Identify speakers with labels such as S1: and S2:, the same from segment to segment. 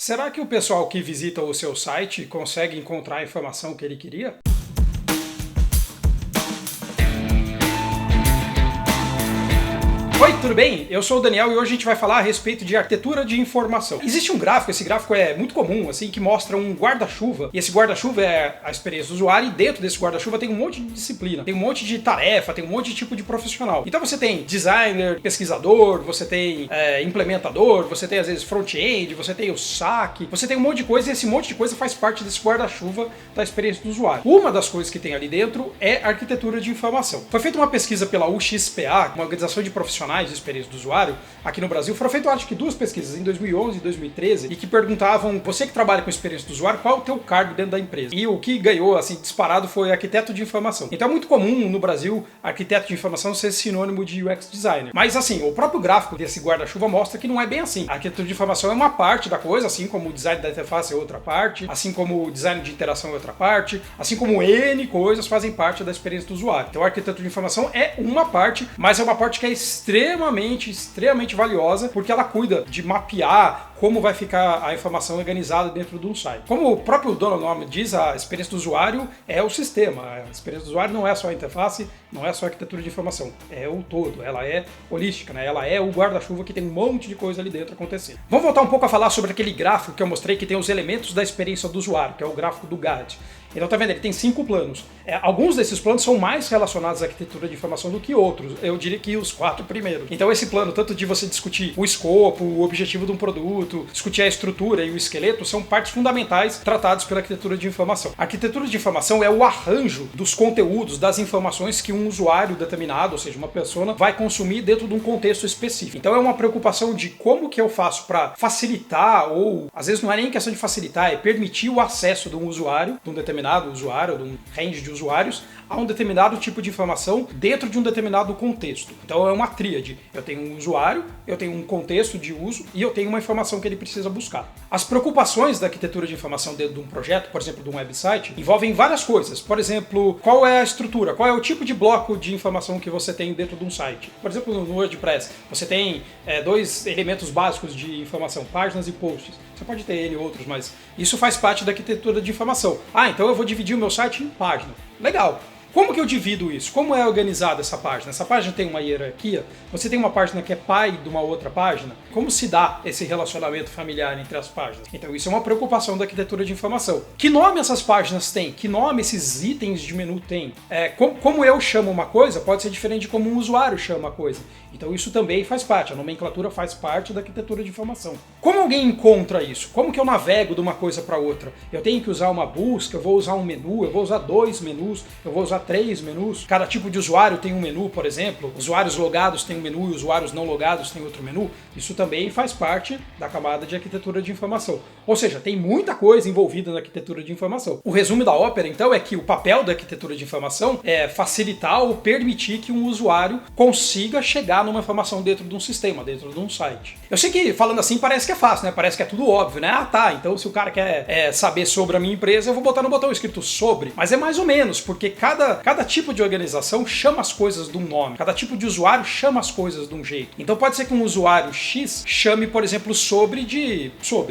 S1: Será que o pessoal que visita o seu site consegue encontrar a informação que ele queria? Oi, tudo bem? Eu sou o Daniel e hoje a gente vai falar a respeito de arquitetura de informação. Existe um gráfico, esse gráfico é muito comum, assim, que mostra um guarda-chuva, e esse guarda-chuva é a experiência do usuário, e dentro desse guarda-chuva tem um monte de disciplina, tem um monte de tarefa, tem um monte de tipo de profissional. Então você tem designer, pesquisador, você tem implementador, você tem às vezes front-end, você tem o saque, você tem um monte de coisa, e esse monte de coisa faz parte desse guarda-chuva da experiência do usuário. Uma das coisas que tem ali dentro é arquitetura de informação. Foi feita uma pesquisa pela UXPA, uma organização de profissionais de experiência do usuário, aqui no Brasil. Foram feitas, acho que, duas pesquisas, em 2011 e 2013, e que perguntavam, você que trabalha com experiência do usuário, qual é o teu cargo dentro da empresa? E o que ganhou, assim, disparado foi arquiteto de informação. Então é muito comum no Brasil, arquiteto de informação ser sinônimo de UX designer. Mas, assim, o próprio gráfico desse guarda-chuva mostra que não é bem assim. A arquitetura de informação é uma parte da coisa, assim como o design da interface é outra parte, assim como o design de interação é outra parte, assim como N coisas fazem parte da experiência do usuário. Então a arquitetura de informação é uma parte, mas é uma parte que é extremamente valiosa, porque ela cuida de mapear como vai ficar a informação organizada dentro de um site. Como o próprio dono do nome diz, a experiência do usuário é o sistema. A experiência do usuário não é só a interface, não é só a arquitetura de informação, é o todo, ela é holística, né? Ela é o guarda-chuva que tem um monte de coisa ali dentro acontecendo. Vamos voltar um pouco a falar sobre aquele gráfico que eu mostrei que tem os elementos da experiência do usuário, que é o gráfico do Gantt. Então tá vendo, ele tem 5 planos. Alguns desses planos são mais relacionados à arquitetura de informação do que outros. Eu diria que os 4 primeiros. Então esse plano, tanto de você discutir o escopo, o objetivo de um produto, discutir a estrutura e o esqueleto, são partes fundamentais tratadas pela arquitetura de informação. A arquitetura de informação é o arranjo dos conteúdos, das informações que um usuário determinado, ou seja, uma persona, vai consumir dentro de um contexto específico. Então é uma preocupação de como que eu faço para facilitar, ou às vezes não é nem questão de facilitar, é permitir o acesso de um usuário, de um determinado usuário, de um range de usuários, a um determinado tipo de informação dentro de um determinado contexto. Então é uma tríade. Eu tenho um usuário, eu tenho um contexto de uso e eu tenho uma informação que ele precisa buscar. As preocupações da arquitetura de informação dentro de um projeto, por exemplo, de um website, envolvem várias coisas. Por exemplo, qual é a estrutura, qual é o tipo de bloco de informação que você tem dentro de um site. Por exemplo, no WordPress, você tem 2 elementos básicos de informação, páginas e posts. Você pode ter ele e outros, mas isso faz parte da arquitetura de informação. Então eu vou dividir o meu site em páginas. Legal. Como que eu divido isso? Como é organizada essa página? Essa página tem uma hierarquia? Você tem uma página que é pai de uma outra página? Como se dá esse relacionamento familiar entre as páginas? Então isso é uma preocupação da arquitetura de informação. Que nome essas páginas têm? Que nome esses itens de menu têm? Como eu chamo uma coisa pode ser diferente de como um usuário chama a coisa. Então isso também faz parte, a nomenclatura faz parte da arquitetura de informação. Como alguém encontra isso? Como que eu navego de uma coisa para outra? Eu tenho que usar uma busca, eu vou usar um menu, eu vou usar 2 menus, eu vou usar 3 menus. Cada tipo de usuário tem um menu, por exemplo. Usuários logados têm um menu e usuários não logados têm outro menu. Isso também faz parte da camada de arquitetura de informação. Ou seja, tem muita coisa envolvida na arquitetura de informação. O resumo da ópera, então, é que o papel da arquitetura de informação é facilitar ou permitir que um usuário consiga chegar numa informação dentro de um sistema, dentro de um site. Eu sei que, falando assim, parece que é fácil, né? Parece que é tudo óbvio, né? Então se o cara quer saber sobre a minha empresa, eu vou botar no botão escrito sobre. Mas é mais ou menos, porque cada tipo de organização chama as coisas de um nome. Cada tipo de usuário chama as coisas de um jeito. Então pode ser que um usuário X chame, por exemplo, sobre.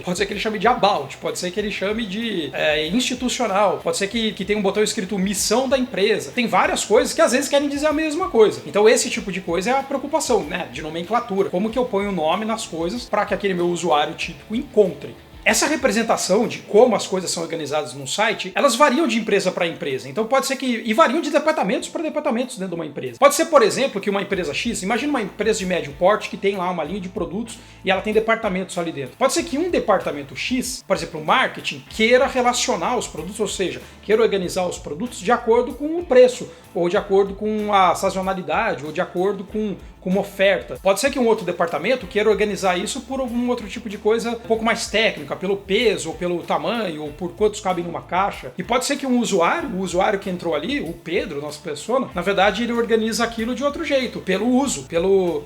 S1: Pode ser que ele chame de about, pode ser que ele chame de institucional, pode ser que tenha um botão escrito missão da empresa. Tem várias coisas que às vezes querem dizer a mesma coisa. Então esse tipo de coisa é a preocupação, né, de nomenclatura. Como que eu ponho o nome nas coisas para que aquele meu usuário típico encontre. Essa representação de como as coisas são organizadas num site, elas variam de empresa para empresa. Então pode ser que... E variam de departamentos para departamentos dentro de uma empresa. Pode ser, por exemplo, que uma empresa X... Imagina uma empresa de médio porte que tem lá uma linha de produtos e ela tem departamentos ali dentro. Pode ser que um departamento X, por exemplo, o marketing, queira relacionar os produtos, ou seja, queira organizar os produtos de acordo com o preço, ou de acordo com a sazonalidade, ou de acordo com uma oferta. Pode ser que um outro departamento queira organizar isso por algum outro tipo de coisa um pouco mais técnica, pelo peso, ou pelo tamanho, ou por quantos cabem numa caixa. E pode ser que o usuário que entrou ali, o Pedro, nossa persona, na verdade ele organiza aquilo de outro jeito, pelo uso, pelo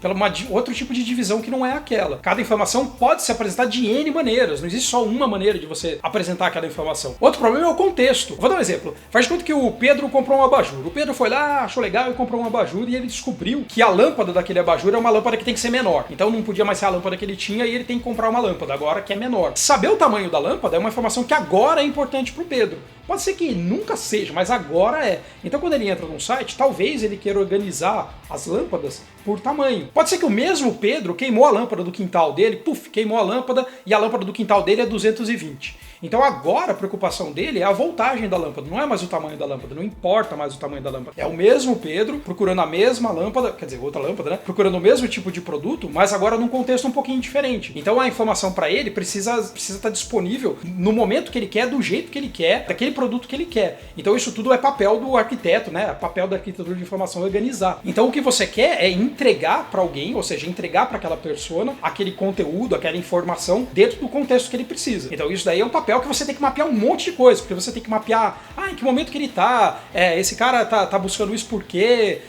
S1: outro tipo de divisão que não é aquela. Cada informação pode se apresentar de N maneiras, não existe só uma maneira de você apresentar aquela informação. Outro problema é o contexto. Vou dar um exemplo. Faz de conta que o Pedro comprou um abajur. O Pedro foi lá, achou legal e comprou um abajur e ele descobriu que a lâmpada daquele daquele abajur é uma lâmpada que tem que ser menor. Então não podia mais ser a lâmpada que ele tinha e ele tem que comprar uma lâmpada agora que é menor. Saber o tamanho da lâmpada é uma informação que agora é importante pro Pedro. Pode ser que nunca seja, mas agora é. Então quando ele entra num site, talvez ele queira organizar as lâmpadas por tamanho. Pode ser que o mesmo Pedro queimou a lâmpada do quintal dele, queimou a lâmpada e a lâmpada do quintal dele é 220. Então agora a preocupação dele é a voltagem da lâmpada, não é mais o tamanho da lâmpada, não importa mais o tamanho da lâmpada. É o mesmo Pedro procurando a mesma lâmpada, quer dizer, outra lâmpada, né? Procurando o mesmo tipo de produto, mas agora num contexto um pouquinho diferente. Então a informação para ele precisa estar disponível no momento que ele quer, do jeito que ele quer, daquele produto que ele quer. Então isso tudo é papel do arquiteto, né? É papel da arquitetura de informação organizar. Então o que você quer é entregar para alguém, ou seja, entregar para aquela persona aquele conteúdo, aquela informação dentro do contexto que ele precisa. Então isso daí é um papel que você tem que mapear um monte de coisa, porque você tem que mapear, em que momento que ele tá, esse cara tá buscando isso por quê?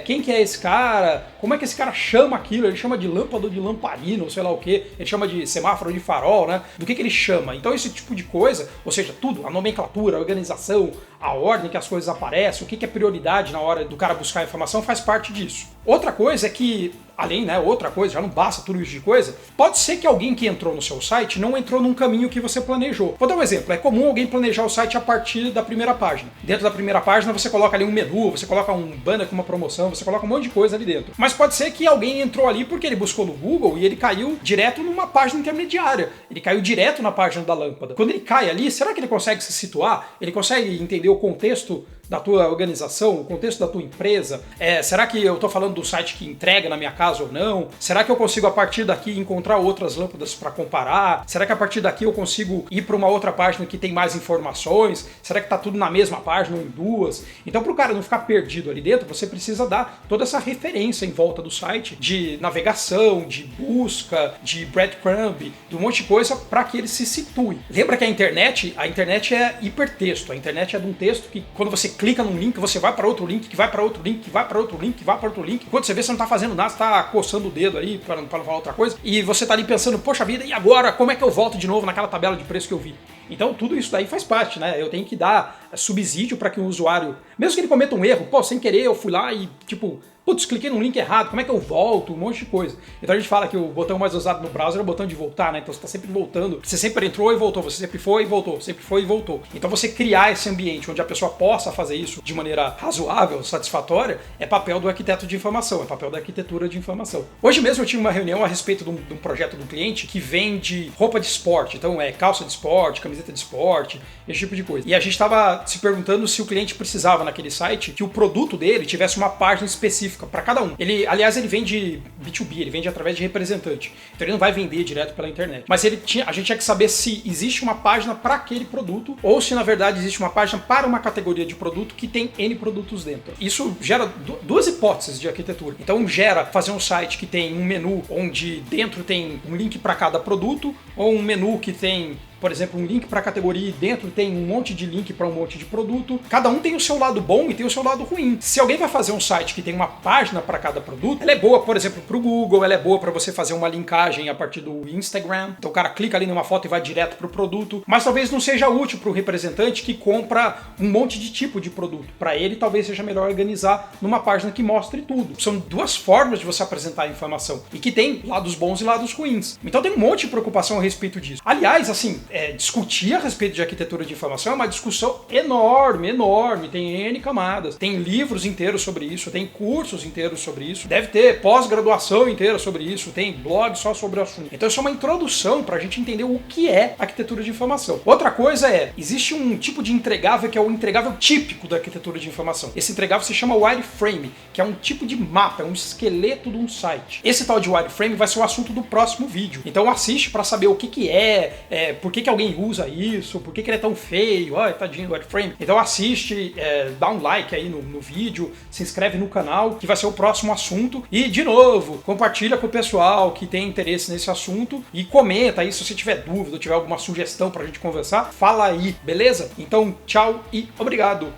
S1: Quem que é esse cara, como é que esse cara chama aquilo, ele chama de lâmpada ou de lamparina, ou sei lá o que, ele chama de semáforo de farol, né? Do que ele chama? Então esse tipo de coisa, ou seja, tudo, a nomenclatura, a organização, a ordem que as coisas aparecem, o que é prioridade na hora do cara buscar a informação faz parte disso. Outra coisa é que, além, né, outra coisa, já não basta tudo isso de coisa, pode ser que alguém que entrou no seu site não entrou num caminho que você planejou. Vou dar um exemplo, é comum alguém planejar o site a partir da primeira página. Dentro da primeira página você coloca ali um menu, você coloca um banner com uma promoção, você coloca um monte de coisa ali dentro. Mas pode ser que alguém entrou ali porque ele buscou no Google e ele caiu direto numa página intermediária. Ele caiu direto na página da lâmpada. Quando ele cai ali, será que ele consegue se situar? Ele consegue entender o contexto da tua organização, o contexto da tua empresa? Será que eu estou falando do site que entrega na minha casa ou não? Será que eu consigo a partir daqui encontrar outras lâmpadas para comparar? Será que a partir daqui eu consigo ir para uma outra página que tem mais informações? Será que está tudo na mesma página ou em duas? Então, para o cara não ficar perdido ali dentro, você precisa dar toda essa referência em volta do site de navegação, de busca, de breadcrumb, de um monte de coisa para que ele se situe. Lembra que a internet é hipertexto. A internet é de um texto que quando você clica num link, você vai para outro link, que vai para outro link, que vai para outro link, que vai para outro link. Quando você vê, você não tá fazendo nada, você tá coçando o dedo ali para não falar outra coisa, e você tá ali pensando, poxa vida, e agora? Como é que eu volto de novo naquela tabela de preço que eu vi? Então tudo isso daí faz parte, né? Eu tenho que dar subsídio para que o usuário, mesmo que ele cometa um erro, sem querer eu fui lá e putz, cliquei num link errado, como é que eu volto? Um monte de coisa. Então a gente fala que o botão mais usado no browser é o botão de voltar, né? Então você está sempre voltando. Você sempre entrou e voltou, você sempre foi e voltou, sempre foi e voltou. Então você criar esse ambiente onde a pessoa possa fazer isso de maneira razoável, satisfatória, é papel do arquiteto de informação, é papel da arquitetura de informação. Hoje mesmo eu tive uma reunião a respeito de um projeto de um cliente que vende roupa de esporte. Então calça de esporte, camiseta de esporte, esse tipo de coisa. E a gente estava se perguntando se o cliente precisava naquele site que o produto dele tivesse uma página específica para cada um. Aliás, ele vende B2B, ele vende através de representante. Então ele não vai vender direto pela internet. Mas a gente tinha que saber se existe uma página para aquele produto ou se na verdade existe uma página para uma categoria de produto que tem N produtos dentro. Isso gera duas hipóteses de arquitetura. Então gera fazer um site que tem um menu onde dentro tem um link para cada produto, ou um menu que tem, por exemplo, um link para a categoria e dentro tem um monte de link para um monte de produto. Cada um tem o seu lado bom e tem o seu lado ruim. Se alguém vai fazer um site que tem uma página para cada produto, ela é boa, por exemplo, para o Google, ela é boa para você fazer uma linkagem a partir do Instagram. Então o cara clica ali numa foto e vai direto para o produto. Mas talvez não seja útil para o representante que compra um monte de tipo de produto. Para ele, talvez seja melhor organizar numa página que mostre tudo. São duas formas de você apresentar a informação e que tem lados bons e lados ruins. Então tem um monte de preocupação a respeito disso. Aliás, assim, discutir a respeito de arquitetura de informação é uma discussão enorme, tem N camadas, tem livros inteiros sobre isso, tem cursos inteiros sobre isso, deve ter pós-graduação inteira sobre isso, tem blog só sobre o assunto. Então isso é uma introdução para a gente entender o que é arquitetura de informação. Outra coisa existe um tipo de entregável que é o entregável típico da arquitetura de informação. Esse entregável se chama wireframe, que é um tipo de mapa, é um esqueleto de um site. Esse tal de wireframe vai ser o assunto do próximo vídeo. Então assiste para saber o que por que alguém usa isso, por que ele é tão feio, tadinho do wireframe. Então assiste, dá um like aí no vídeo, se inscreve no canal, que vai ser o próximo assunto. E, de novo, compartilha com o pessoal que tem interesse nesse assunto e comenta aí se você tiver dúvida ou tiver alguma sugestão pra gente conversar, fala aí, beleza? Então, tchau e obrigado!